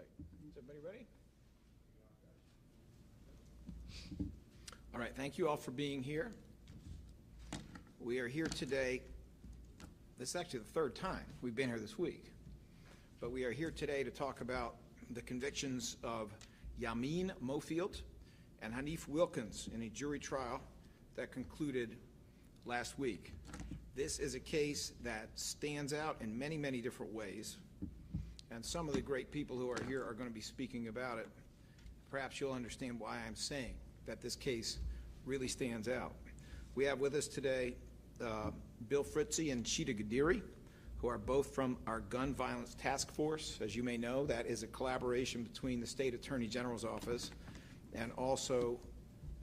right. Is everybody ready? All right, thank you all for being here. We are here today. This is actually the third time we've been here this week. But we are here today to talk about the convictions of Yamin Mofield and Hanif Wilkins in a jury trial that concluded last week. This is a case that stands out in many, many different ways. And some of the great people who are here are going to be speaking about it. Perhaps you'll understand why I'm saying that this case really stands out. We have with us today Bill Fritzy and Sheeta Gadiri, who are both from our Gun Violence Task Force. As you may know, that is a collaboration between the State Attorney General's office and also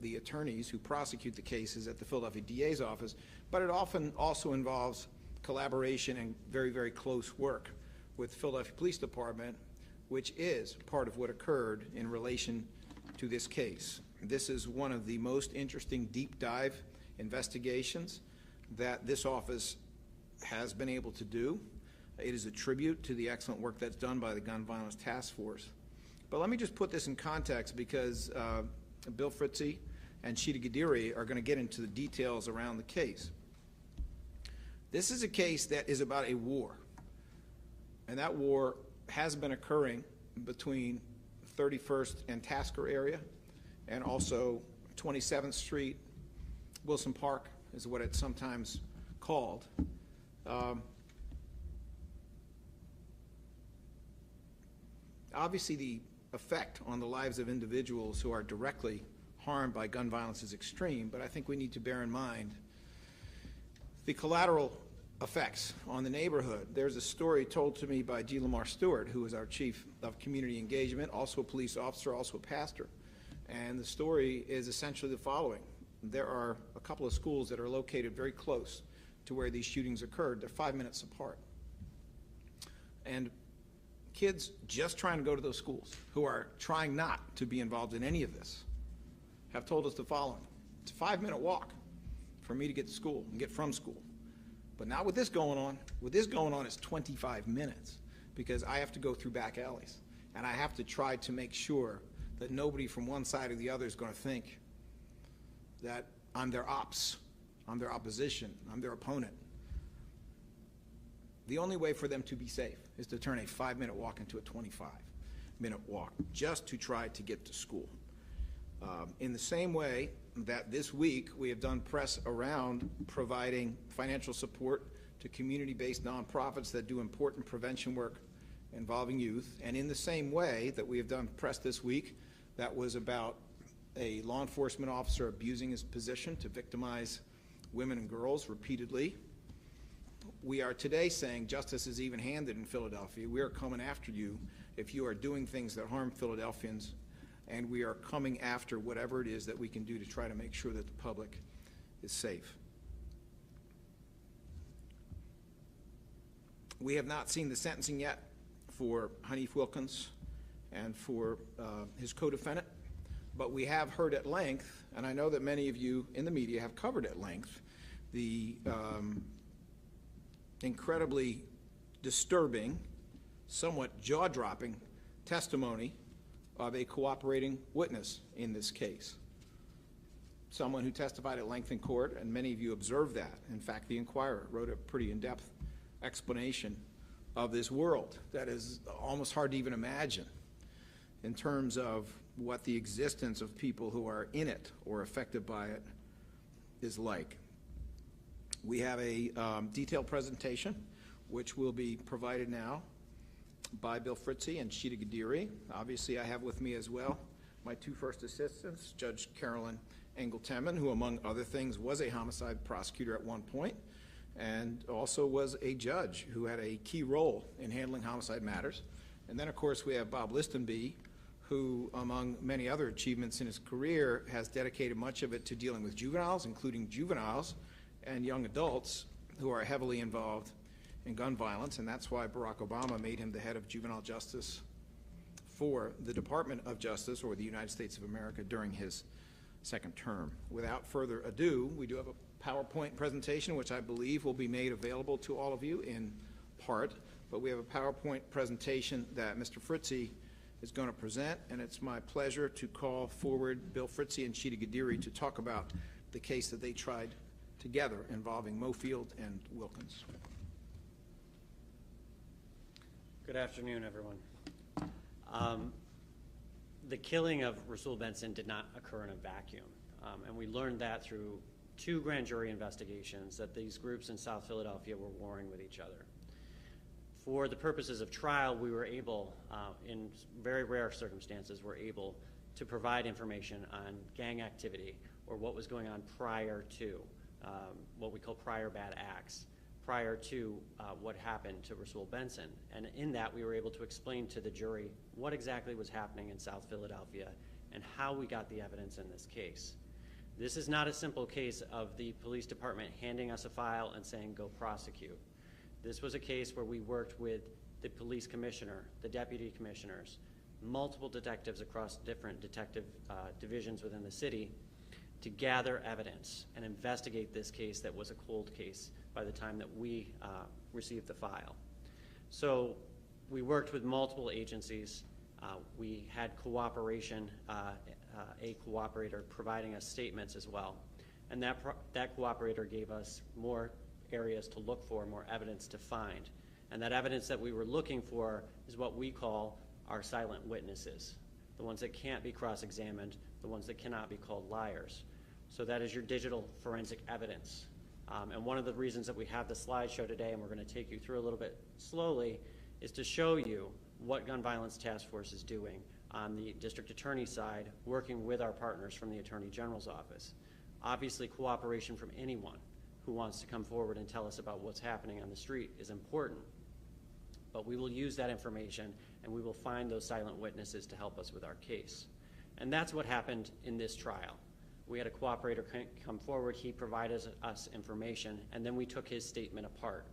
the attorneys who prosecute the cases at the Philadelphia DA's office, but it often also involves collaboration and very, very close work with the Philadelphia Police Department, which is part of what occurred in relation to this case. This is one of the most interesting deep dive investigations that this office has been able to do. It is a tribute to the excellent work that's done by the Gun Violence Task Force. But let me just put this in context because Bill Fritzy and Sheeta Gadiri are going to get into the details around the case. This is a case that is about a war, and that war has been occurring between 31st and Tasker area, and also 27th Street, Wilson Park is what it's sometimes called. Obviously, the effect on the lives of individuals who are directly harmed by gun violence is extreme, but I think we need to bear in mind the collateral effects on the neighborhood. There's a story told to me by G. Lamar Stewart, who is our chief of community engagement, also a police officer, also a pastor. And the story is essentially the following. There are a couple of schools that are located very close to where these shootings occurred. They're 5 minutes apart. And kids just trying to go to those schools, who are trying not to be involved in any of this, have told us the following. It's a 5-minute walk for me to get to school and get from school. But not with this going on. With this going on, it's 25 minutes because I have to go through back alleys. And I have to try to make sure that nobody from one side or the other is going to think that I'm their ops, I'm their opposition, I'm their opponent. The only way for them to be safe is to turn a 5-minute walk into a 25-minute walk just to try to get to school. In the same way that this week we have done press around providing financial support to community-based nonprofits that do important prevention work involving youth, and in the same way that we have done press this week that was about a law enforcement officer abusing his position to victimize women and girls repeatedly, we are today saying justice is even-handed in Philadelphia. We are coming after you if you are doing things that harm Philadelphians, and we are coming after whatever it is that we can do to try to make sure that the public is safe. We have not seen the sentencing yet for Hanif Wilkins and for his co-defendant, but we have heard at length, and I know that many of you in the media have covered at length, the incredibly disturbing, somewhat jaw-dropping testimony of a cooperating witness in this case. Someone who testified at length in court, and many of you observed that. In fact, the Inquirer wrote a pretty in-depth explanation of this world that is almost hard to even imagine in terms of what the existence of people who are in it or affected by it is like. We have a detailed presentation which will be provided now by Bill Fritzy and Sheeta Gadiri. Obviously, I have with me as well my two first assistants, Judge Carolyn Engel-Temin, who among other things was a homicide prosecutor at one point and also was a judge who had a key role in handling homicide matters. And then, of course, we have Bob Listenby, who, among many other achievements in his career, has dedicated much of it to dealing with juveniles, including juveniles and young adults who are heavily involved in gun violence, and that's why Barack Obama made him the head of juvenile justice for the Department of Justice, or the United States of America, during his second term. Without further ado, we do have a PowerPoint presentation, which I believe will be made available to all of you in part, but we have a PowerPoint presentation that Mr. Fritzy is going to present, and it's my pleasure to call forward Bill Fritzie and Sheeta Gadiri to talk about the case that they tried together involving Mofield and Wilkins. Good afternoon, everyone. The killing of Rasul Benson did not occur in a vacuum, and we learned that through 2 grand jury investigations that these groups in South Philadelphia were warring with each other. For the purposes of trial, we were able, in very rare circumstances, were able to provide information on gang activity or what was going on prior to what we call prior bad acts, prior to what happened to Rasul Benson. And in that, we were able to explain to the jury what exactly was happening in South Philadelphia and how we got the evidence in this case. This is not a simple case of the police department handing us a file and saying, go prosecute. This was a case where we worked with the police commissioner, the deputy commissioners, multiple detectives across different detective divisions within the city to gather evidence and investigate this case that was a cold case by the time that we received the file. So we worked with multiple agencies. We had cooperation, a cooperator providing us statements as well. And that cooperator gave us more areas to look for, more evidence to find. And that evidence that we were looking for is what we call our silent witnesses, the ones that can't be cross-examined, the ones that cannot be called liars. So that is your digital forensic evidence. And one of the reasons that we have the slideshow today, and we're going to take you through a little bit slowly, is to show you what Gun Violence Task Force is doing on the district attorney side, working with our partners from the Attorney General's office. Obviously, cooperation from anyone who wants to come forward and tell us about what's happening on the street is important. But we will use that information and we will find those silent witnesses to help us with our case. And that's what happened in this trial. We had a cooperator come forward, he provided us information, and then we took his statement apart.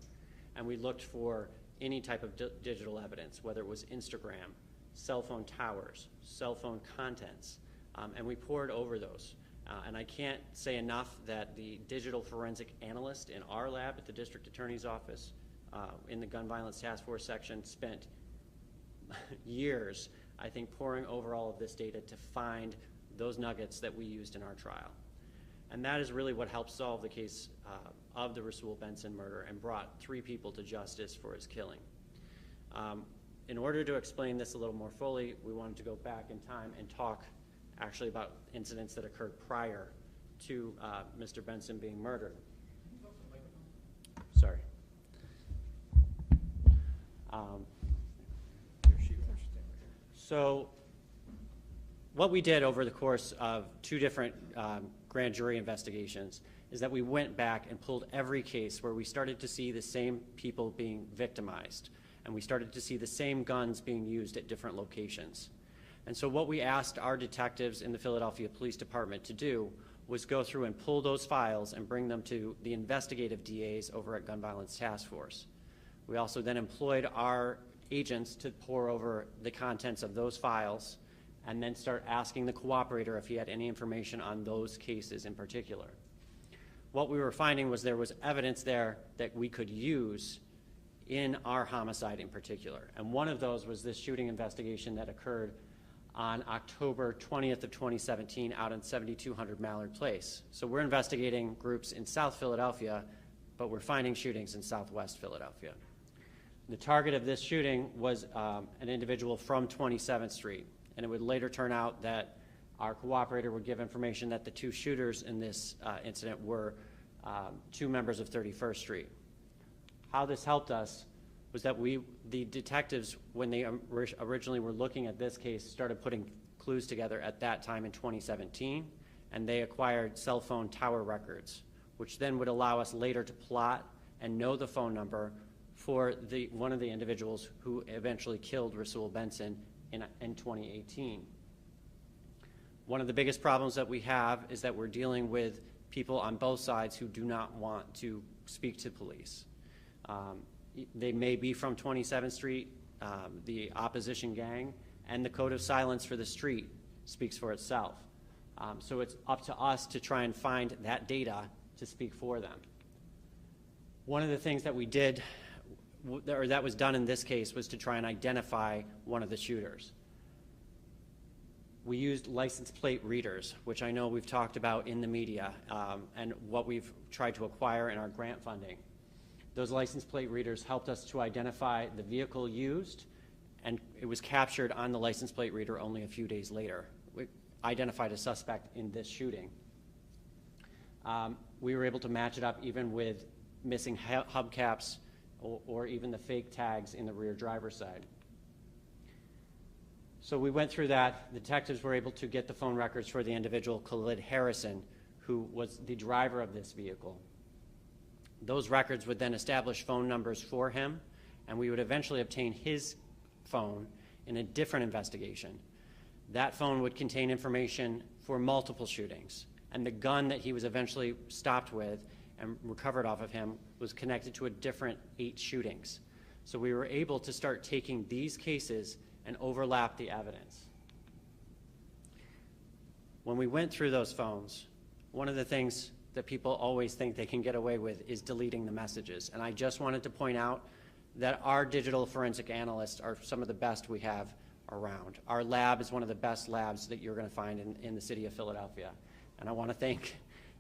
And we looked for any type of digital evidence, whether it was Instagram, cell phone towers, cell phone contents, and we poured over those. And I can't say enough that the digital forensic analyst in our lab at the district attorney's office in the Gun Violence Task Force section spent years, I think, poring over all of this data to find those nuggets that we used in our trial. And that is really what helped solve the case of the Rasul Benson murder and brought 3 people to justice for his killing. In order to explain this a little more fully, we wanted to go back in time and talk actually about incidents that occurred prior to Mr. Benson being murdered. Sorry. So what we did over the course of 2 different grand jury investigations is that we went back and pulled every case where we started to see the same people being victimized, and we started to see the same guns being used at different locations. And so what we asked our detectives in the Philadelphia Police Department to do was go through and pull those files and bring them to the investigative DAs over at Gun Violence Task Force. We also then employed our agents to pore over the contents of those files and then start asking the cooperator if he had any information on those cases in particular. What we were finding was there was evidence there that we could use in our homicide in particular. And one of those was this shooting investigation that occurred on October 20th of 2017 out in 7200 Mallard Place. So we're investigating groups in South Philadelphia, but we're finding shootings in Southwest Philadelphia. The target of this shooting was an individual from 27th Street, and it would later turn out that our cooperator would give information that the 2 shooters in this incident were 2 members of 31st Street. How this helped us was that the detectives, when they originally were looking at this case, started putting clues together at that time in 2017, and they acquired cell phone tower records, which then would allow us later to plot and know the phone number for one of the individuals who eventually killed Rasul Benson in 2018. One of the biggest problems that we have is that we're dealing with people on both sides who do not want to speak to police. They may be from 27th Street, the opposition gang, and the code of silence for the street speaks for itself. So it's up to us to try and find that data to speak for them. One of the things that we did, or that was done in this case, was to try and identify one of the shooters. We used license plate readers, which I know we've talked about in the media, and what we've tried to acquire in our grant funding. Those license plate readers helped us to identify the vehicle used, and it was captured on the license plate reader only a few days later. We identified a suspect in this shooting. We were able to match it up even with missing hubcaps or even the fake tags in the rear driver's side. So we went through that. The detectives were able to get the phone records for the individual, Khalid Harrison, who was the driver of this vehicle. Those records would then establish phone numbers for him, and we would eventually obtain his phone in a different investigation. That phone would contain information for multiple shootings, and the gun that he was eventually stopped with and recovered off of him was connected to a different 8 shootings. So we were able to start taking these cases and overlap the evidence. When we went through those phones, one of the things that people always think they can get away with is deleting the messages. And I just wanted to point out that our digital forensic analysts are some of the best we have around. Our lab is one of the best labs that you're going to find in the city of Philadelphia. And I want to thank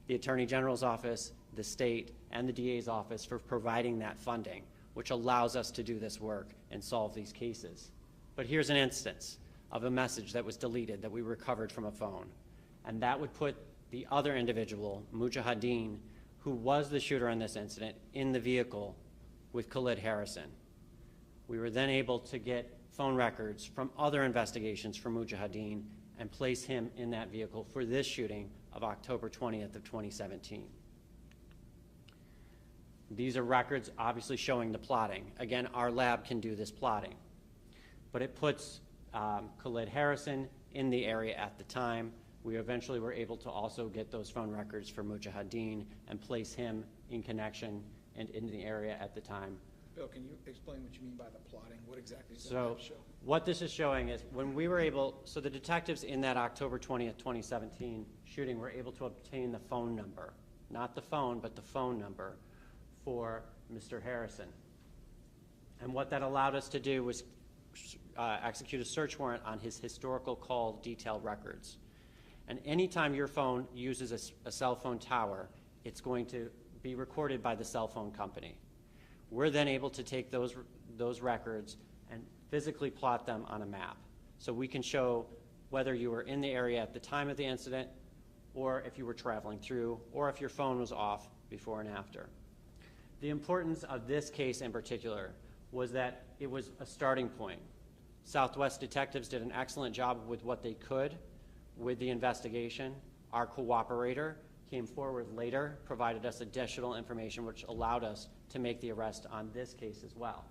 the Attorney General's office, the state, and the DA's office for providing that funding, which allows us to do this work and solve these cases. But here's an instance of a message that was deleted that we recovered from a phone. And that would put the other individual, Mujahideen, who was the shooter in this incident, in the vehicle with Khalid Harrison. We were then able to get phone records from other investigations for Mujahideen and place him in that vehicle for this shooting of October 20th of 2017. These are records obviously showing the plotting. Again, our lab can do this plotting. But it puts Khalid Harrison in the area at the time. We eventually were able to also get those phone records for Mujahideen and place him in connection and in the area at the time. Bill, can you explain what you mean by the plotting? What exactly does that So show? what this is showing is when we were able, so the detectives in that October 20th, 2017 shooting were able to obtain the phone number, not the phone, but the phone number for Mr. Harrison. And what that allowed us to do was execute a search warrant on his historical call detail records. And anytime your phone uses a cell phone tower, it's going to be recorded by the cell phone company. We're then able to take those records and physically plot them on a map. So we can show whether you were in the area at the time of the incident, or if you were traveling through, or if your phone was off before and after. The importance of this case in particular was that it was a starting point. Southwest detectives did an excellent job with what they could with the investigation. Our cooperator came forward later, provided us additional information which allowed us to make the arrest on this case as well.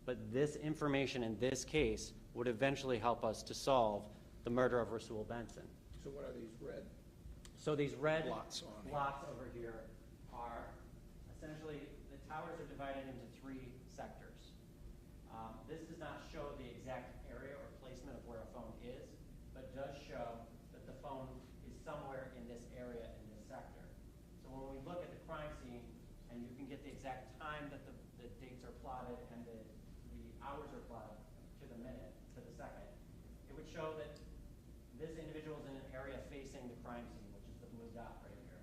But this information in this case would eventually help us to solve the murder of Rasul Benson. So what are these red? So these red Blots on here. blots over here are essentially, the towers are divided into 3 sectors. This does not show the exact area or placement of where a phone is, but does show that the phone is somewhere in this area in this sector. So when we look at the crime scene, and you can get the exact time that the dates are plotted and the hours are plotted to the minute, to the second, it would show that this individual is in an area facing the crime scene, which is the blue dot right here.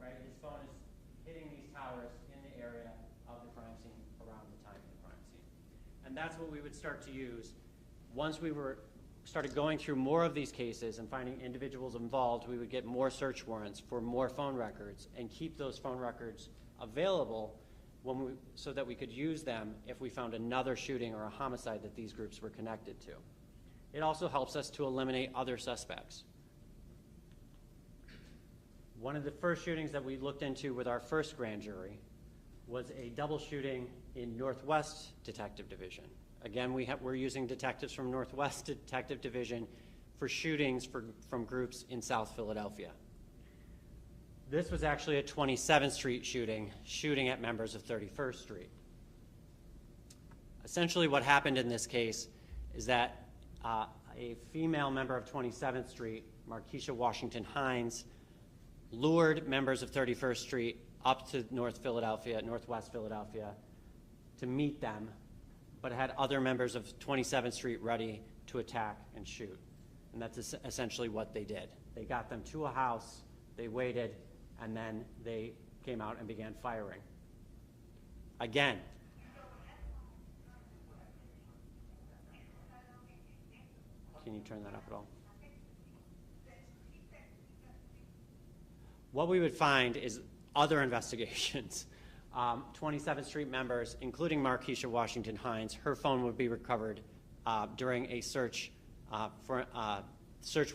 Right? His phone is hitting these towers in the area of the crime scene around the time of the crime scene. And that's what we would start to use. Once we started going through more of these cases and finding individuals involved, we would get more search warrants for more phone records and keep those phone records available so that we could use them if we found another shooting or a homicide that these groups were connected to. It also helps us to eliminate other suspects. One of the first shootings that we looked into with our first grand jury was a double shooting in Northwest Detective Division. Again, we're using detectives from Northwest Detective Division for shootings from groups in South Philadelphia. This was actually a 27th Street shooting at members of 31st Street. Essentially what happened in this case is that a female member of 27th Street, Markeisha Washington Hines, lured members of 31st Street up to Northwest Philadelphia, to meet them, but had other members of 27th Street ready to attack and shoot. And that's essentially what they did. They got them to a house, they waited, and then they came out and began firing. Again, can you turn that up at all? What we would find is other investigations. 27th Street members, including Markeisha Washington Hines, her phone would be recovered during a search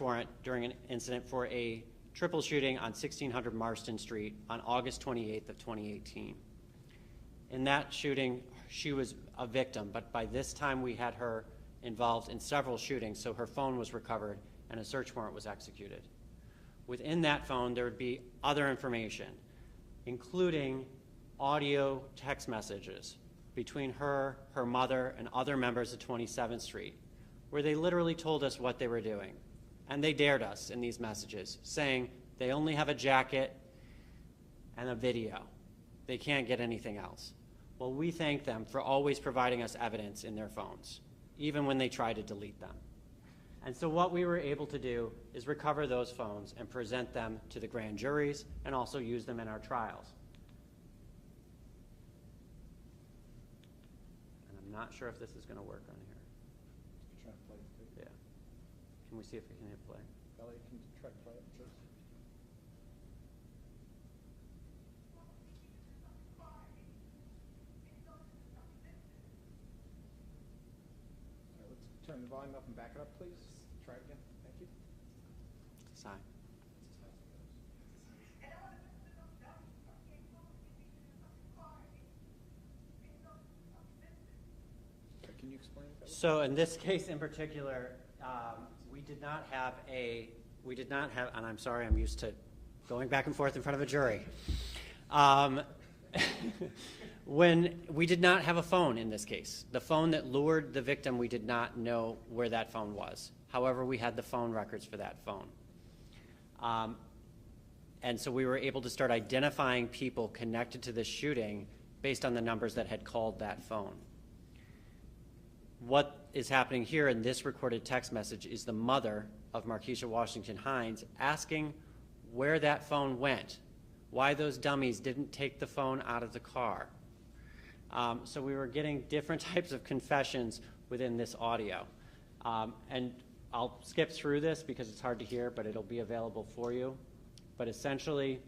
warrant during an incident for a triple shooting on 1600 Marston Street on August 28th of 2018. In that shooting, she was a victim, but by this time we had her involved in several shootings, so her phone was recovered and a search warrant was executed. Within that phone, there would be other information, including audio text messages between her, her mother, and other members of 27th Street, where they literally told us what they were doing. And they dared us in these messages, saying they only have a jacket and a video. They can't get anything else. Well, we thank them for always providing us evidence in their phones, even when they try to delete them. And so what we were able to do is recover those phones and present them to the grand juries and also use them in our trials. And I'm not sure if this is going to work on here. Try to play it. Yeah. Can we see if we can hit play? Elliot, can you try to play it first? Let's turn the volume up and back it up, please. Try it again. Thank you. Sign. Can you explain that? So in this case in particular, we did not have, and I'm sorry, I'm used to going back and forth in front of a jury. When we did not have a phone in this case. The phone that lured the victim, we did not know where that phone was. However, we had the phone records for that phone. And so we were able to start identifying people connected to this shooting based on the numbers that had called that phone. What is happening here in this recorded text message is the mother of Markeisha Washington Hines asking where that phone went, why those dummies didn't take the phone out of the car. So we were getting different types of confessions within this audio. And I'll skip through this because it's hard to hear, but it'll be available for you. But essentially,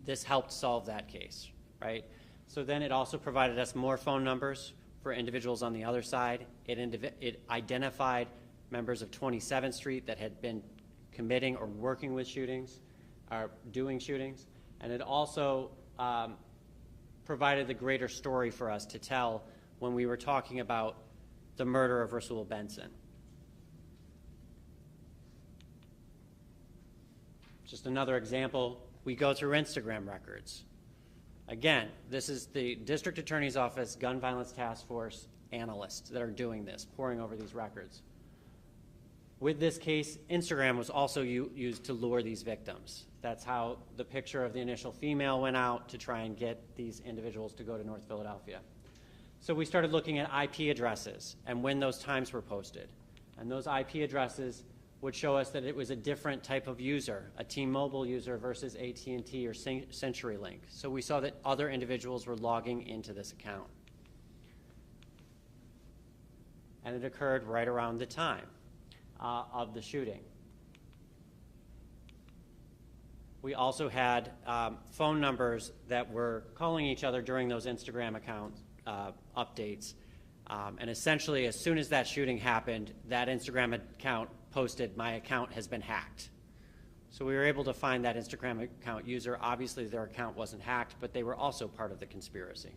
this helped solve that case, right? So then it also provided us more phone numbers for individuals on the other side. It identified members of 27th Street that had been committing or working with shootings, or doing shootings. And it also provided the greater story for us to tell when we were talking about the murder of Rasul Benson. Just another example, we go through Instagram records. Again, this is the District Attorney's Office Gun Violence Task Force analysts that are doing this, poring over these records. With this case, Instagram was also used to lure these victims. That's how the picture of the initial female went out to try and get these individuals to go to North Philadelphia. So we started looking at IP addresses and when those times were posted. And those IP addresses would show us that it was a different type of user, a T-Mobile user versus AT&T or CenturyLink. So we saw that other individuals were logging into this account. And it occurred right around the time of the shooting. We also had phone numbers that were calling each other during those Instagram account updates. And essentially, as soon as that shooting happened, that Instagram account posted, "My account has been hacked." So we were able to find that Instagram account user. Obviously, their account wasn't hacked, but they were also part of the conspiracy.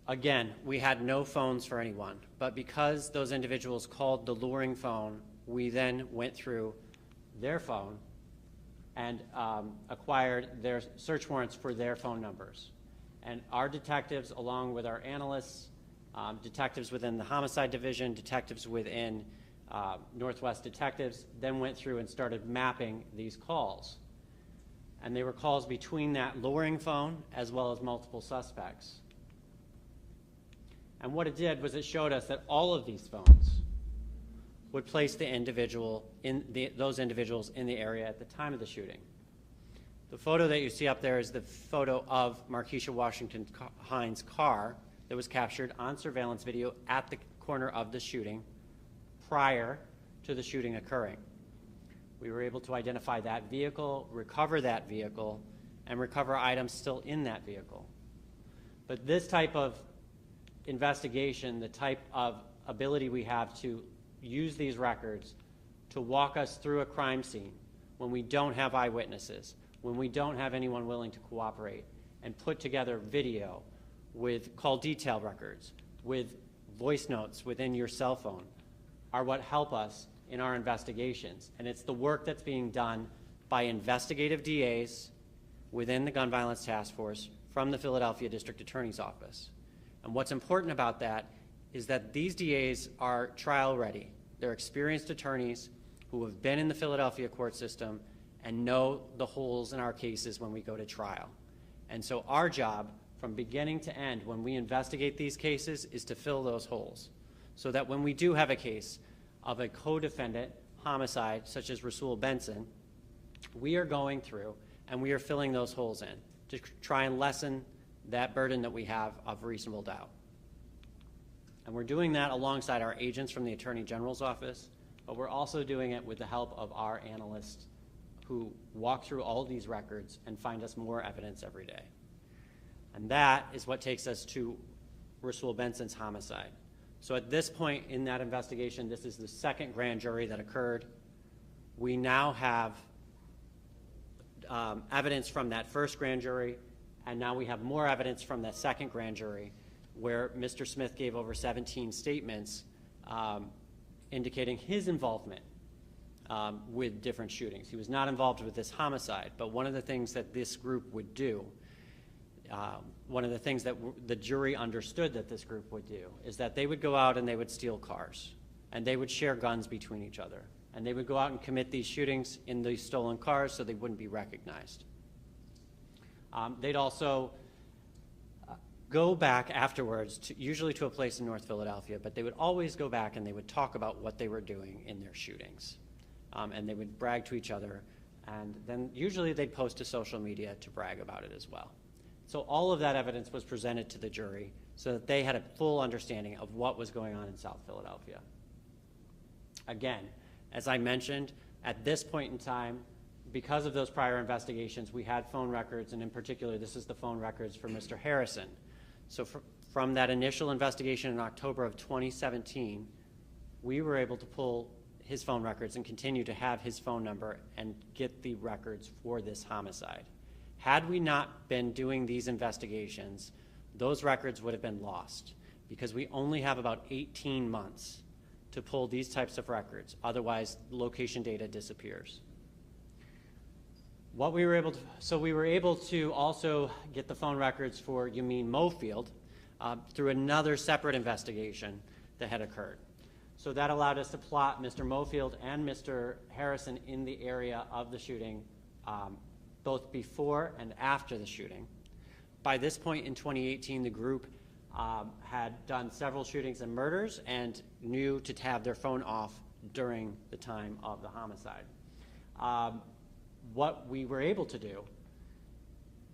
Again, we had no phones for anyone, but because those individuals called the luring phone, we then went through their phone and acquired their search warrants for their phone numbers. And our detectives, along with our analysts, detectives within the homicide division, detectives within Northwest Detectives, then went through and started mapping these calls. And they were calls between that luring phone as well as multiple suspects. And what it did was it showed us that all of these phones would place the individual those individuals in the area at the time of the shooting. The photo that you see up there is the photo of Markeisha Washington Hines' car that was captured on surveillance video at the corner of the shooting prior to the shooting occurring. We were able to identify that vehicle, recover that vehicle, and recover items still in that vehicle. But this type of investigation, the type of ability we have to use these records to walk us through a crime scene when we don't have eyewitnesses, when we don't have anyone willing to cooperate, and put together video with call detail records, with voice notes within your cell phone, are what help us in our investigations. And it's the work that's being done by investigative DAs within the Gun Violence Task Force from the Philadelphia District Attorney's Office. And what's important about that is that these DAs are trial ready. They're experienced attorneys who have been in the Philadelphia court system and know the holes in our cases when we go to trial. And so our job from beginning to end when we investigate these cases is to fill those holes so that when we do have a case of a co-defendant homicide such as Rasul Benson, we are going through and we are filling those holes in to try and lessen that burden that we have of reasonable doubt. And we're doing that alongside our agents from the Attorney General's office, but we're also doing it with the help of our analysts who walk through all these records and find us more evidence every day. And that is what takes us to Rasul Benson's homicide. So at this point in that investigation, this is the second grand jury that occurred. We now have evidence from that first grand jury, and now we have more evidence from that second grand jury where Mr. Smith gave over 17 statements indicating his involvement with different shootings. He was not involved with this homicide, but one of the things that this group would do, one of the things that the jury understood that this group would do, is that they would go out and they would steal cars, and they would share guns between each other, and they would go out and commit these shootings in these stolen cars so they wouldn't be recognized. They'd also go back afterwards, usually to a place in North Philadelphia, but they would always go back and they would talk about what they were doing in their shootings. And they would brag to each other, and then usually they'd post to social media to brag about it as well. So all of that evidence was presented to the jury so that they had a full understanding of what was going on in South Philadelphia. Again, as I mentioned, at this point in time, because of those prior investigations, we had phone records, and in particular, this is the phone records for Mr. Harrison. So from that initial investigation in October of 2017, we were able to pull his phone records and continue to have his phone number and get the records for this homicide. Had we not been doing these investigations, those records would have been lost because we only have about 18 months to pull these types of records. Otherwise, location data disappears. What we were able to, so we were able to also get the phone records for Yameen Mofield through another separate investigation that had occurred. So that allowed us to plot Mr. Mofield and Mr. Harrison in the area of the shooting, both before and after the shooting. By this point in 2018, the group had done several shootings and murders and knew to have their phone off during the time of the homicide. What we were able to do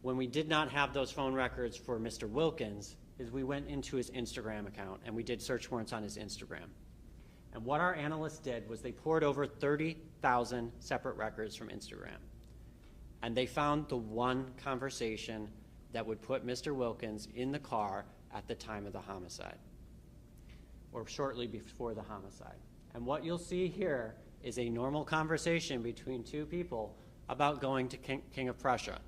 when we did not have those phone records for Mr. Wilkins is we went into his Instagram account and we did search warrants on his Instagram. And what our analysts did was they poured over 30,000 separate records from Instagram. And they found the one conversation that would put Mr. Wilkins in the car at the time of the homicide, or shortly before the homicide. And what you'll see here is a normal conversation between two people about going to King of Prussia.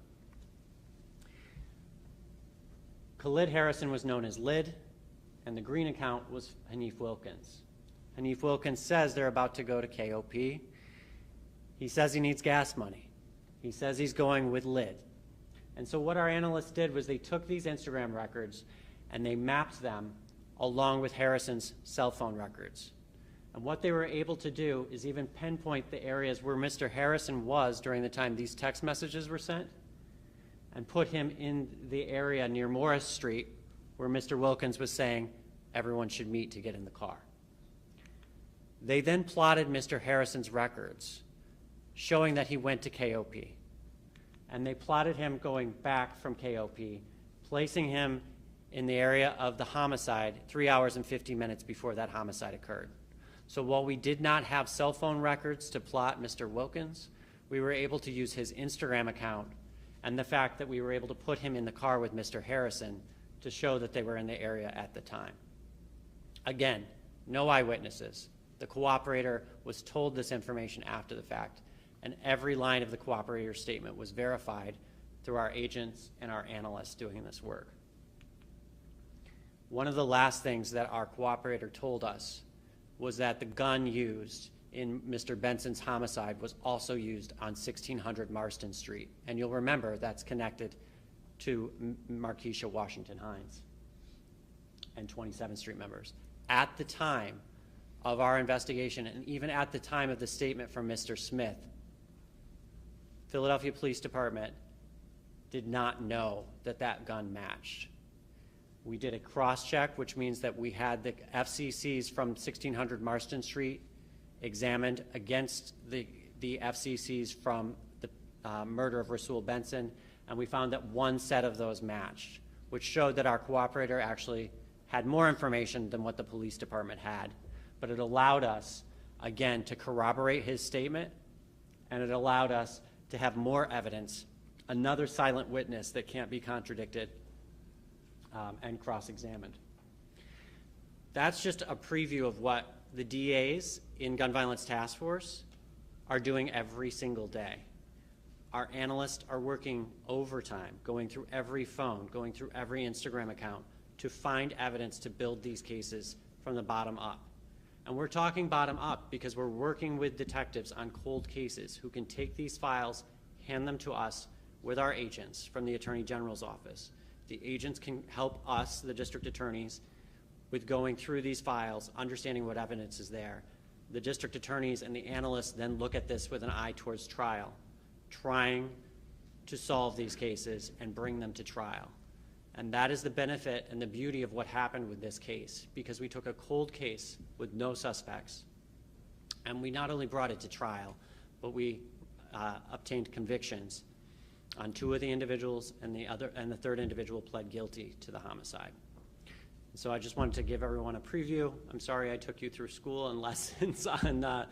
Khalid Harrison was known as Lid, and the green account was Hanif Wilkins. Hanif Wilkins says they're about to go to KOP. He says he needs gas money. He says he's going with Lid. And so what our analysts did was they took these Instagram records and they mapped them along with Harrison's cell phone records. And what they were able to do is even pinpoint the areas where Mr. Harrison was during the time these text messages were sent and put him in the area near Morris Street where Mr. Wilkins was saying everyone should meet to get in the car. They then plotted Mr. Harrison's records, showing that he went to KOP. And they plotted him going back from KOP, placing him in the area of the homicide 3 hours and 50 minutes before that homicide occurred. So while we did not have cell phone records to plot Mr. Wilkins, we were able to use his Instagram account and the fact that we were able to put him in the car with Mr. Harrison to show that they were in the area at the time. Again, no eyewitnesses. The cooperator was told this information after the fact, and every line of the cooperator's statement was verified through our agents and our analysts doing this work. One of the last things that our cooperator told us was that the gun used in Mr. Benson's homicide was also used on 1600 Marston Street. And you'll remember that's connected to Markeisha Washington Hines and 27th Street members. At the time of our investigation, and even at the time of the statement from Mr. Smith, Philadelphia Police Department did not know that that gun matched. We did a cross-check, which means that we had the FCCs from 1600 Marston Street examined against the FCCs from the murder of Rasul Benson, and we found that one set of those matched, which showed that our cooperator actually had more information than what the police department had. But it allowed us, again, to corroborate his statement, and it allowed us to have more evidence, another silent witness that can't be contradicted and cross-examined. That's just a preview of what the DAs in Gun Violence Task Force are doing every single day. Our analysts are working overtime, going through every phone, going through every Instagram account to find evidence to build these cases from the bottom up. And we're talking bottom up because we're working with detectives on cold cases who can take these files, hand them to us with our agents from the Attorney General's office. The agents can help us, the district attorneys, with going through these files, understanding what evidence is there. The district attorneys and the analysts then look at this with an eye towards trial, trying to solve these cases and bring them to trial. And that is the benefit and the beauty of what happened with this case, because we took a cold case with no suspects, and we not only brought it to trial, but we obtained convictions on 2 of the individuals, and the third individual pled guilty to the homicide. So I just wanted to give everyone a preview. I'm sorry I took you through school and lessons on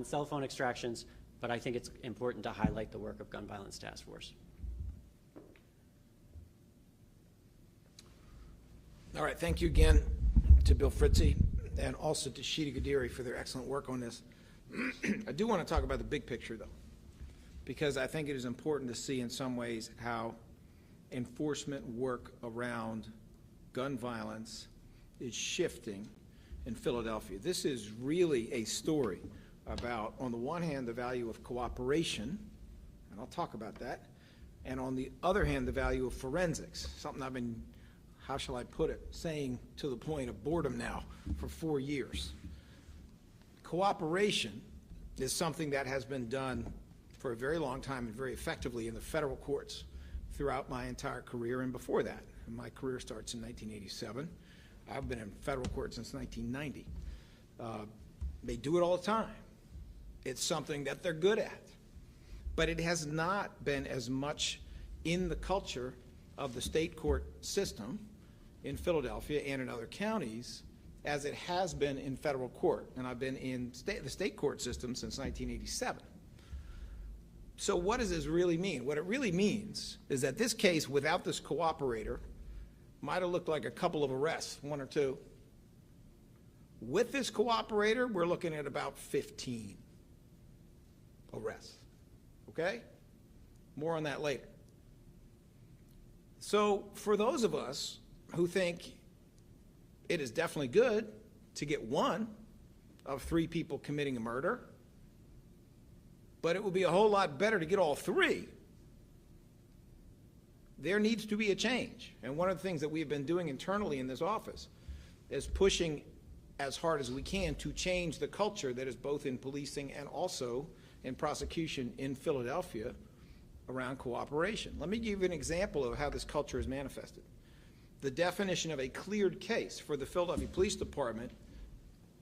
cell phone extractions, but I think it's important to highlight the work of Gun Violence Task Force. All right, thank you again to Bill Fritzy and also to Sheeta Gadiri for their excellent work on this. I do want to talk about the big picture, though, because I think it is important to see in some ways how enforcement work around gun violence is shifting in Philadelphia. This is really a story about, on the one hand, the value of cooperation, and I'll talk about that, and on the other hand, the value of forensics, something I've been, how shall I put it, saying to the point of boredom now for 4 years. Cooperation is something that has been done for a very long time and very effectively in the federal courts throughout my entire career and before that. And my career starts in 1987. I've been in federal court since 1990. They do it all the time. It's something that they're good at. But it has not been as much in the culture of the state court system in Philadelphia and in other counties as it has been in federal court. And I've been in the state court system since 1987. So what does this really mean? What it really means is that this case, without this cooperator, might have looked like a couple of arrests, 1 or 2. With this cooperator, we're looking at about 15 arrests, okay? More on that later. So for those of us who think it is definitely good to get 1 of 3 people committing a murder, but it would be a whole lot better to get all 3, there needs to be a change. And one of the things that we've been doing internally in this office is pushing as hard as we can to change the culture that is both in policing and also in prosecution in Philadelphia around cooperation. Let me give you an example of how this culture is manifested. The definition of a cleared case for the Philadelphia Police Department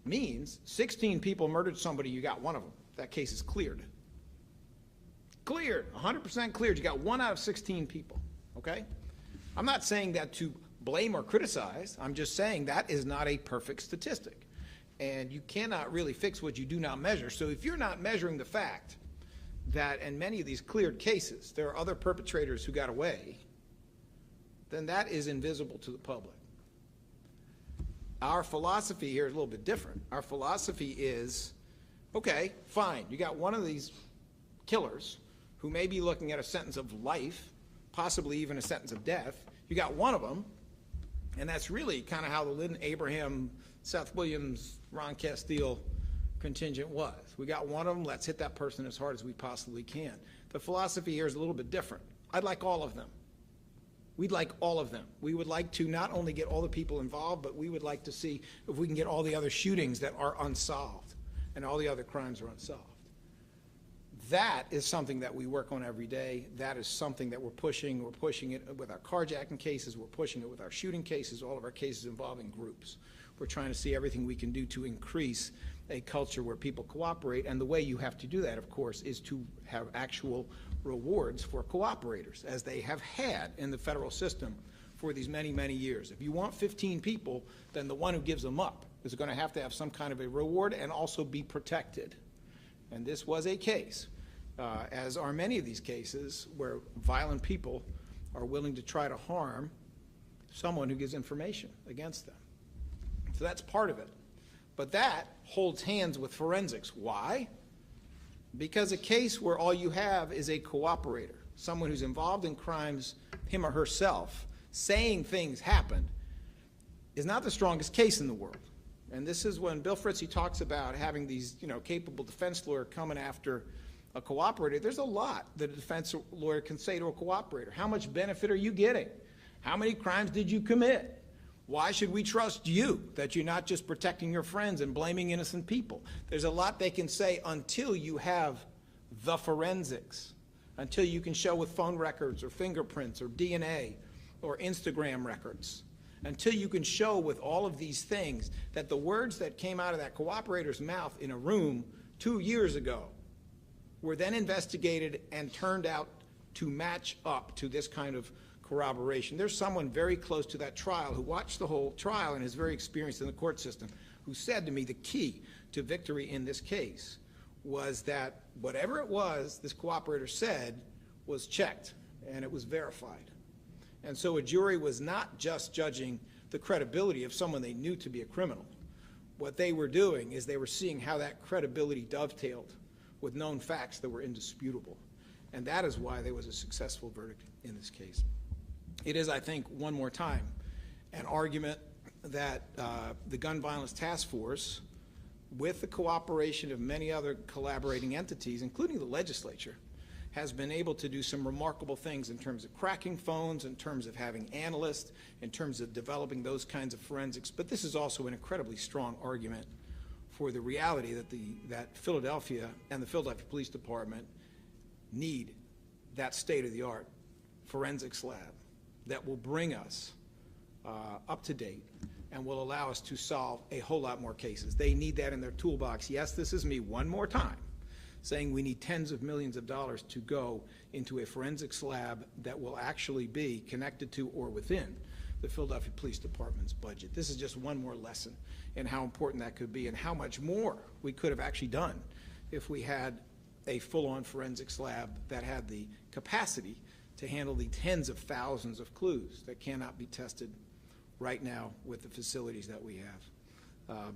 means 16 people murdered somebody, you got one of them. That case is cleared. Cleared, 100% cleared. You got 1 out of 16 people, okay? I'm not saying that to blame or criticize. I'm just saying that is not a perfect statistic. And you cannot really fix what you do not measure. So if you're not measuring the fact that in many of these cleared cases, there are other perpetrators who got away, then that is invisible to the public. Our philosophy here is a little bit different. Our philosophy is, okay, fine, you got one of these killers who may be looking at a sentence of life, possibly even a sentence of death. You got one of them, and that's really kind of how the Lynn Abraham, Seth Williams, Ron Castile contingent was. We got one of them, let's hit that person as hard as we possibly can. The philosophy here is a little bit different. I'd like all of them. We'd like all of them. We would like to not only get all the people involved, but we would like to see if we can get all the other shootings that are unsolved and all the other crimes are unsolved. That is something that we work on every day. That is something that we're pushing. We're pushing it with our carjacking cases. We're pushing it with our shooting cases, all of our cases involving groups. We're trying to see everything we can do to increase a culture where people cooperate. And the way you have to do that, of course, is to have actual rewards for cooperators, as they have had in the federal system for these many, many years. If you want 15 people, then the one who gives them up is going to have some kind of a reward and also be protected. And this was a case, as are many of these cases, where violent people are willing to try to harm someone who gives information against them. So that's part of it. But that holds hands with forensics. Why? Because a case where all you have is a cooperator, someone who's involved in crimes, him or herself, saying things happened, is not the strongest case in the world. And this is when Bill Fritzie talks about having these, capable defense lawyer coming after a cooperator. There's a lot that a defense lawyer can say to a cooperator. How much benefit are you getting? How many crimes did you commit? Why should we trust you, that you're not just protecting your friends and blaming innocent people? There's a lot they can say until you have the forensics, until you can show with phone records or fingerprints or DNA or Instagram records, until you can show with all of these things that the words that came out of that cooperator's mouth in a room 2 years ago were then investigated and turned out to match up to this kind of corroboration. There's someone very close to that trial who watched the whole trial and is very experienced in the court system, who said to me the key to victory in this case was that whatever it was this cooperator said was checked and it was verified. And so a jury was not just judging the credibility of someone they knew to be a criminal. What they were doing is they were seeing how that credibility dovetailed with known facts that were indisputable. And that is why there was a successful verdict in this case. It is, I think, one more time, an argument that the Gun Violence Task Force, with the cooperation of many other collaborating entities, including the legislature, has been able to do some remarkable things in terms of cracking phones, in terms of having analysts, in terms of developing those kinds of forensics. But this is also an incredibly strong argument for the reality that Philadelphia and the Philadelphia Police Department need that state-of-the-art forensics lab that will bring us up to date and will allow us to solve a whole lot more cases. They need that in their toolbox. Yes, this is me one more time saying we need tens of millions of dollars to go into a forensics lab that will actually be connected to or within the Philadelphia Police Department's budget. This is just one more lesson in how important that could be and how much more we could have actually done if we had a full-on forensics lab that had the capacity to handle the tens of thousands of clues that cannot be tested right now with the facilities that we have.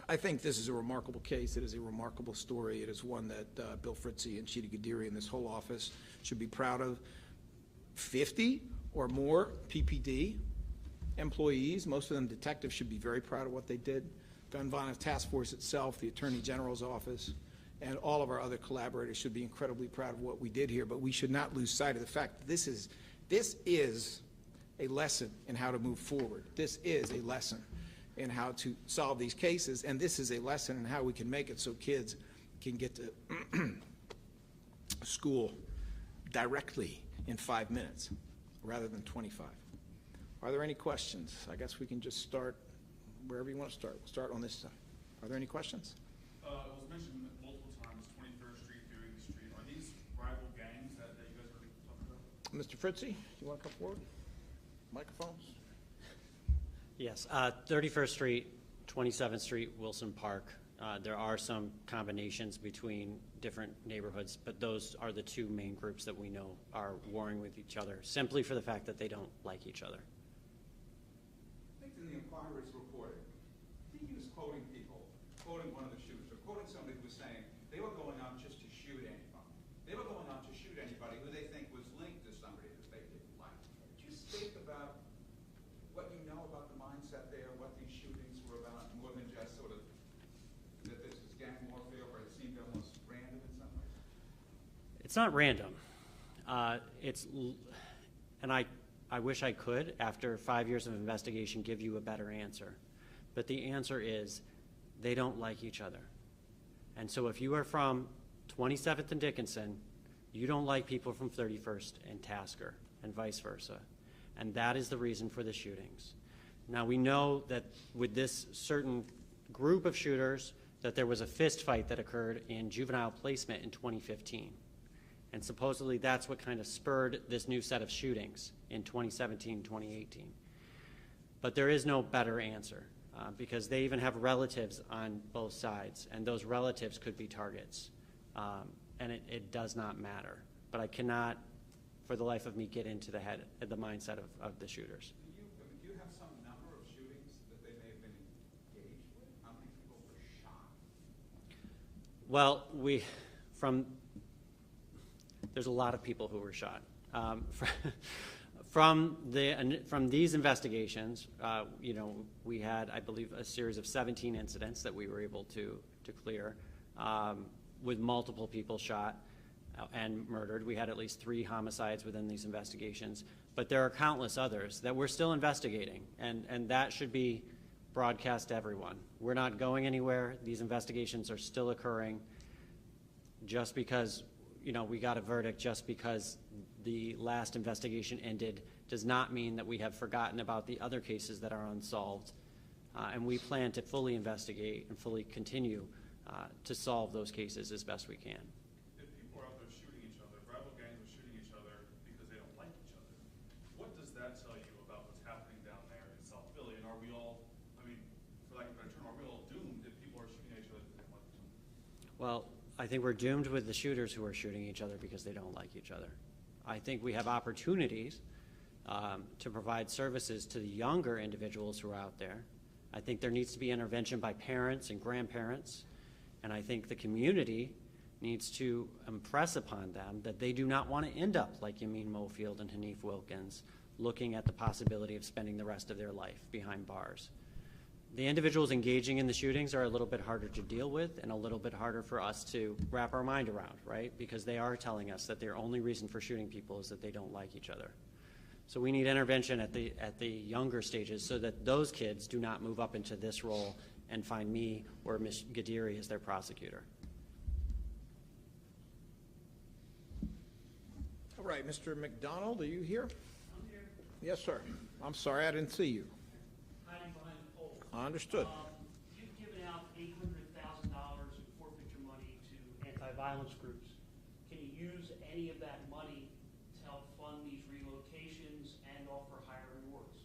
I think this is a remarkable case. It is a remarkable story. It is one that Bill Fritzie and Chidi Gadiri and this whole office should be proud of. 50 or more PPD employees, most of them detectives, should be very proud of what they did. Gun Violence Task Force itself, the Attorney General's office, and all of our other collaborators should be incredibly proud of what we did here, but we should not lose sight of the fact that this is a lesson in how to move forward. This is a lesson in how to solve these cases, and this is a lesson in how we can make it so kids can get to school directly in 5 minutes rather than 25. Are there any questions? I guess we can just start wherever you want to start. We'll start on this side. Are there any questions? It was mentioned multiple times, 23rd Street, Deering Street. Are these rival gangs that you guys are talking about? Mr. Fritzy, you want to come forward? Microphones? Yes, 31st Street, 27th Street, Wilson Park. There are some combinations between different neighborhoods, but those are the two main groups that we know are warring with each other, simply for the fact that they don't like each other. I think in the inquiries reported, I think he was quoting people, quoting one of the shooters, or quoting somebody who was saying they were going out just to shoot anybody. They were going out to shoot anybody who they think was linked to somebody that they didn't like. Could you speak about what you know about the mindset there, what these shootings were about, more than just sort of that this is gang warfare, where it seemed almost random in some ways? It's not random. And I wish I could, after 5 years of investigation, give you a better answer. But the answer is they don't like each other. And so if you are from 27th and Dickinson, you don't like people from 31st and Tasker, and vice versa. And that is the reason for the shootings. Now, we know that with this certain group of shooters, that there was a fist fight that occurred in juvenile placement in 2015. And supposedly that's what kind of spurred this new set of shootings in 2017, 2018. But there is no better answer because they even have relatives on both sides, and those relatives could be targets. And it does not matter. But I cannot, for the life of me, get into the mindset of the shooters. Do you have some number of shootings that they may have been engaged with? How many people were shot? Well, there's a lot of people who were shot. From these investigations, we had, I believe, a series of 17 incidents that we were able to clear, with multiple people shot and murdered. We had at least 3 homicides within these investigations, but there are countless others that we're still investigating, and that should be broadcast to everyone. We're not going anywhere. These investigations are still occurring. Just because we got a verdict, just because the last investigation ended, does not mean that we have forgotten about the other cases that are unsolved. And we plan to fully investigate and fully continue to solve those cases as best we can. If people are out there shooting each other, rival gangs are shooting each other because they don't like each other, what does that tell you about what's happening down there in South Philly? And are we all, for lack of a better term, are we all doomed if people are shooting at each other because they don't like each other? Well, I think we're doomed with the shooters who are shooting each other because they don't like each other. I think we have opportunities to provide services to the younger individuals who are out there. I think there needs to be intervention by parents and grandparents, and I think the community needs to impress upon them that they do not want to end up like Yamin Mofield and Hanif Wilkins, looking at the possibility of spending the rest of their life behind bars. The individuals engaging in the shootings are a little bit harder to deal with and a little bit harder for us to wrap our mind around, right? Because they are telling us that their only reason for shooting people is that they don't like each other. So we need intervention at the younger stages so that those kids do not move up into this role and find me or Ms. Gadiri as their prosecutor. All right, Mr. McDonald, are you here? I'm here. Yes, sir. I'm sorry, I didn't see you. Hiding behind the pole. Understood. You've given out $800,000 in forfeiture money to anti-violence groups. Can you use any of that money to help fund these relocations and offer higher rewards?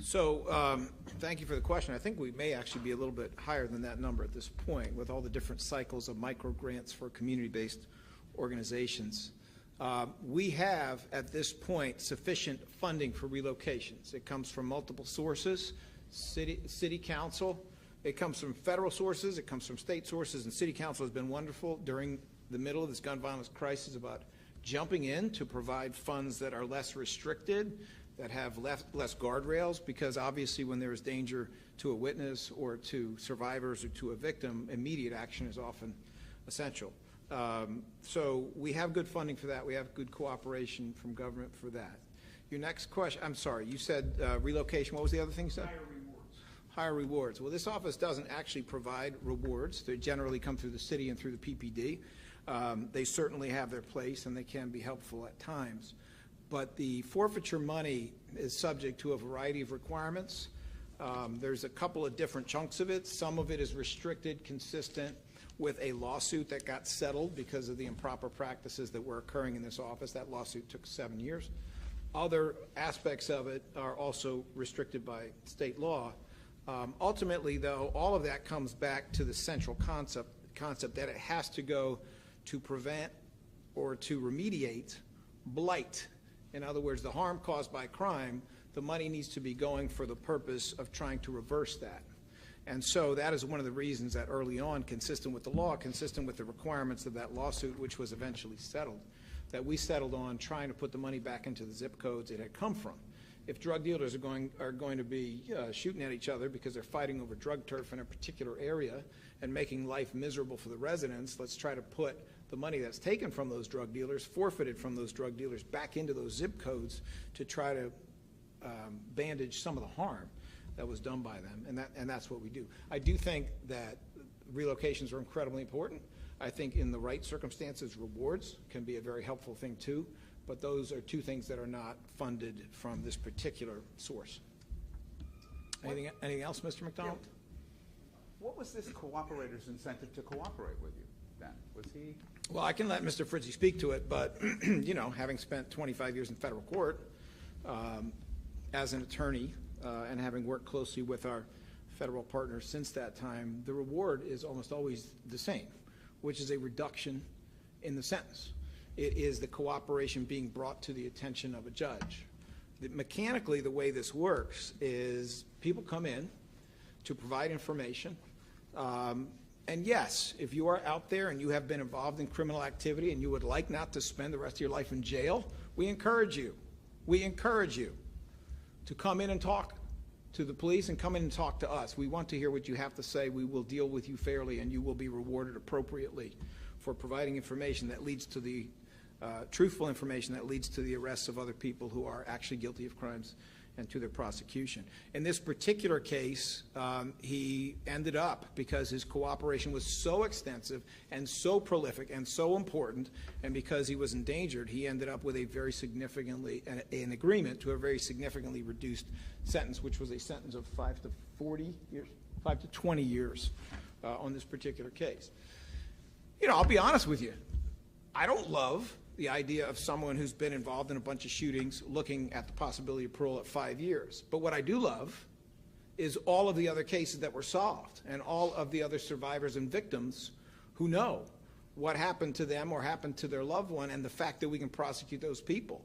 So thank you for the question. I think we may actually be a little bit higher than that number at this point with all the different cycles of micro grants for community-based organizations. We have, at this point, sufficient funding for relocations. It comes from multiple sources, city council. It comes from federal sources. It comes from state sources. And city council has been wonderful during the middle of this gun violence crisis about jumping in to provide funds that are less restricted, that have less guardrails, because obviously when there is danger to a witness or to survivors or to a victim, immediate action is often essential. So we have good funding for that. We have good cooperation from government for that. Your next question, I'm sorry, you said relocation. What was the other thing you said? Higher rewards. Higher rewards. Well, this office doesn't actually provide rewards. They generally come through the city and through the PPD. They certainly have their place and they can be helpful at times. But the forfeiture money is subject to a variety of requirements. There's a couple of different chunks of it. Some of it is restricted, consistent with a lawsuit that got settled because of the improper practices that were occurring in this office. That lawsuit took 7 years. Other aspects of it are also restricted by state law. Ultimately, though, all of that comes back to the central concept that it has to go to prevent or to remediate blight. In other words, the harm caused by crime, the money needs to be going for the purpose of trying to reverse that. And so that is one of the reasons that early on, consistent with the law, consistent with the requirements of that lawsuit, which was eventually settled, that we settled on trying to put the money back into the zip codes it had come from. If drug dealers are going to be shooting at each other because they're fighting over drug turf in a particular area and making life miserable for the residents, let's try to put the money that's taken from those drug dealers, forfeited from those drug dealers, back into those zip codes to try to bandage some of the harm that was done by them, and that's what we do. I do think that relocations are incredibly important. I think in the right circumstances, rewards can be a very helpful thing too, but those are two things that are not funded from this particular source. Anything else, Mr. McDonald? Yeah. What was this cooperator's incentive to cooperate with you then? Was he? Well, I can let Mr. Fritzie speak to it, but you know, having spent 25 years in federal court as an attorney and having worked closely with our federal partners since that time, the reward is almost always the same, which is a reduction in the sentence. It is the cooperation being brought to the attention of a judge. Mechanically, the way this works is people come in to provide information. And yes, if you are out there and you have been involved in criminal activity and you would like not to spend the rest of your life in jail, we encourage you. We encourage you to come in and talk to the police and come in and talk to us. We want to hear what you have to say. We will deal with you fairly and you will be rewarded appropriately for providing information that leads to the truthful information that leads to the arrests of other people who are actually guilty of crimes and to their prosecution. In this particular case, he ended up, because his cooperation was so extensive and so prolific and so important, and because he was endangered, he ended up with a very significantly, an agreement to a very significantly reduced sentence, which was a sentence of 5 to 40 years, 5 to 20 years on this particular case. You know, I'll be honest with you. I don't love the idea of someone who's been involved in a bunch of shootings looking at the possibility of parole at 5 years. But what I do love is all of the other cases that were solved and all of the other survivors and victims who know what happened to them or happened to their loved one, and the fact that we can prosecute those people.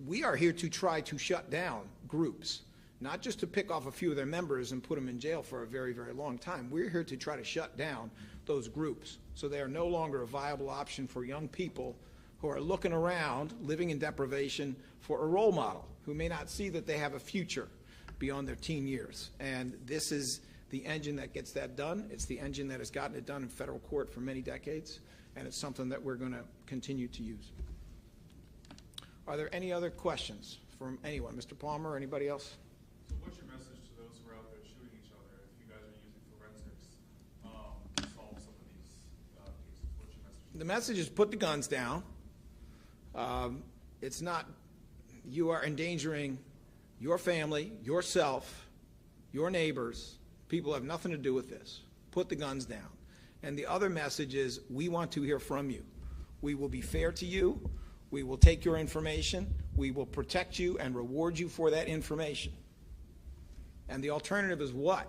We are here to try to shut down groups, not just to pick off a few of their members and put them in jail for a very, very long time. We're here to try to shut down those groups so they are no longer a viable option for young people who are looking around, living in deprivation, for a role model who may not see that they have a future beyond their teen years. And this is the engine that gets that done. It's the engine that has gotten it done in federal court for many decades, and it's something that we're going to continue to use. Are there any other questions from anyone? Mr. Palmer or anybody else? So what's your message to those who are out there shooting each other if you guys are using forensics to solve some of these cases? What's your message? The message is put the guns down. It's not, you are endangering your family, yourself, your neighbors. People have nothing to do with this. Put the guns down. And the other message is, we want to hear from you. We will be fair to you. We will take your information. We will protect you and reward you for that information. And the alternative is what?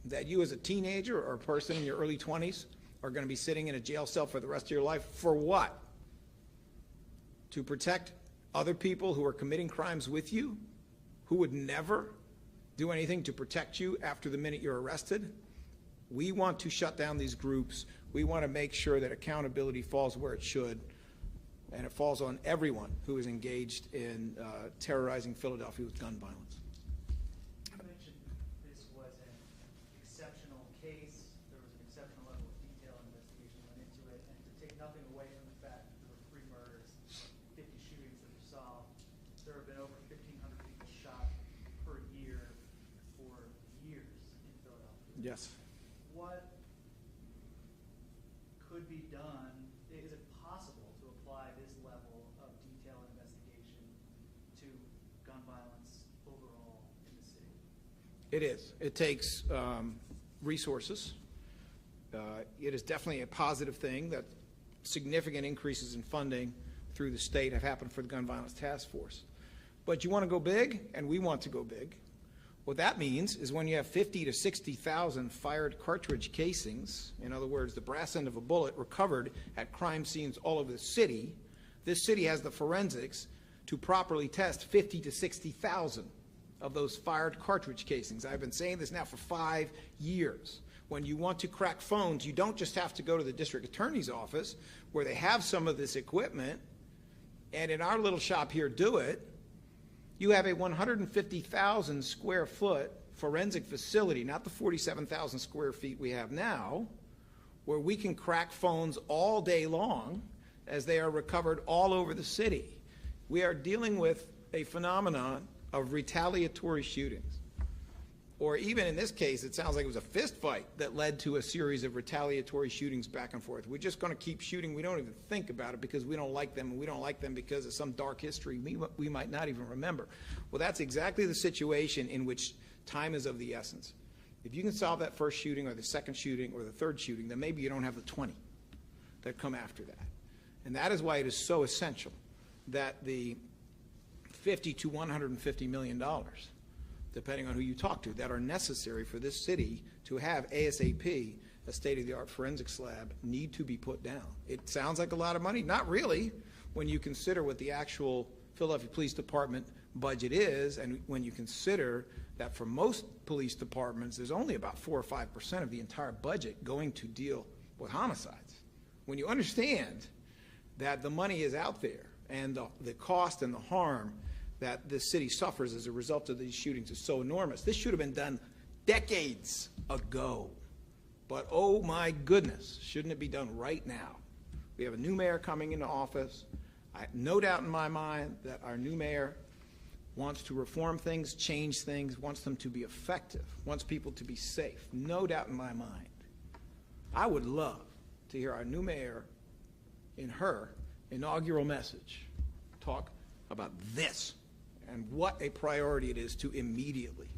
That you as a teenager or a person in your early 20s are going to be sitting in a jail cell for the rest of your life. For what? To protect other people who are committing crimes with you, who would never do anything to protect you after the minute you're arrested? We want to shut down these groups. We want to make sure that accountability falls where it should, and it falls on everyone who is engaged in terrorizing Philadelphia with gun violence. You mentioned this was an exceptional case. There was an exceptional level of detail and investigation went into it, and to take nothing away from the fact that there were 3 murders, 50 shootings that were solved. There have been over 1,500 people shot per year for years in Philadelphia. Yes. What could be done? Is it possible to apply this level of detail and investigation to gun violence overall in the city? It is. It takes resources. It is definitely a positive thing that significant increases in funding through the state have happened for the Gun Violence Task Force. But you want to go big, and we want to go big. What that means is when you have 50 to 60,000 fired cartridge casings, in other words, the brass end of a bullet recovered at crime scenes all over the city, this city has the forensics to properly test 50 to 60,000 of those fired cartridge casings. I've been saying this now for 5 years. When you want to crack phones, you don't just have to go to the district attorney's office where they have some of this equipment, and in our little shop here do it. You have a 150,000 square foot forensic facility, not the 47,000 square feet we have now, where we can crack phones all day long as they are recovered all over the city. We are dealing with a phenomenon of retaliatory shootings. Or even in this case, it sounds like it was a fist fight that led to a series of retaliatory shootings back and forth. We're just going to keep shooting. We don't even think about it because we don't like them, and we don't like them because of some dark history we might not even remember. Well, that's exactly the situation in which time is of the essence. If you can solve that first shooting or the second shooting or the third shooting, then maybe you don't have the 20 that come after that. And that is why it is so essential that the $50 to $150 million, depending on who you talk to, that are necessary for this city to have ASAP, a state-of-the-art forensics lab, need to be put down. It sounds like a lot of money. Not really, when you consider what the actual Philadelphia Police Department budget is, and when you consider that for most police departments, there's only about 4 or 5% of the entire budget going to deal with homicides. When you understand that the money is out there and the cost and the harm that this city suffers as a result of these shootings is so enormous. This should have been done decades ago. But oh my goodness, shouldn't it be done right now? We have a new mayor coming into office. I have no doubt in my mind that our new mayor wants to reform things, change things, wants them to be effective, wants people to be safe. No doubt in my mind. I would love to hear our new mayor in her inaugural message talk about this and what a priority it is to immediately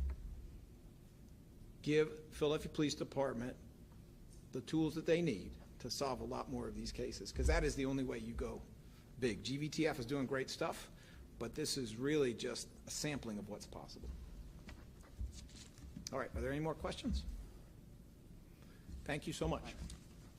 give Philadelphia Police Department the tools that they need to solve a lot more of these cases, because that is the only way you go big. GVTF is doing great stuff, but this is really just a sampling of what's possible. All right, are there any more questions? Thank you so much.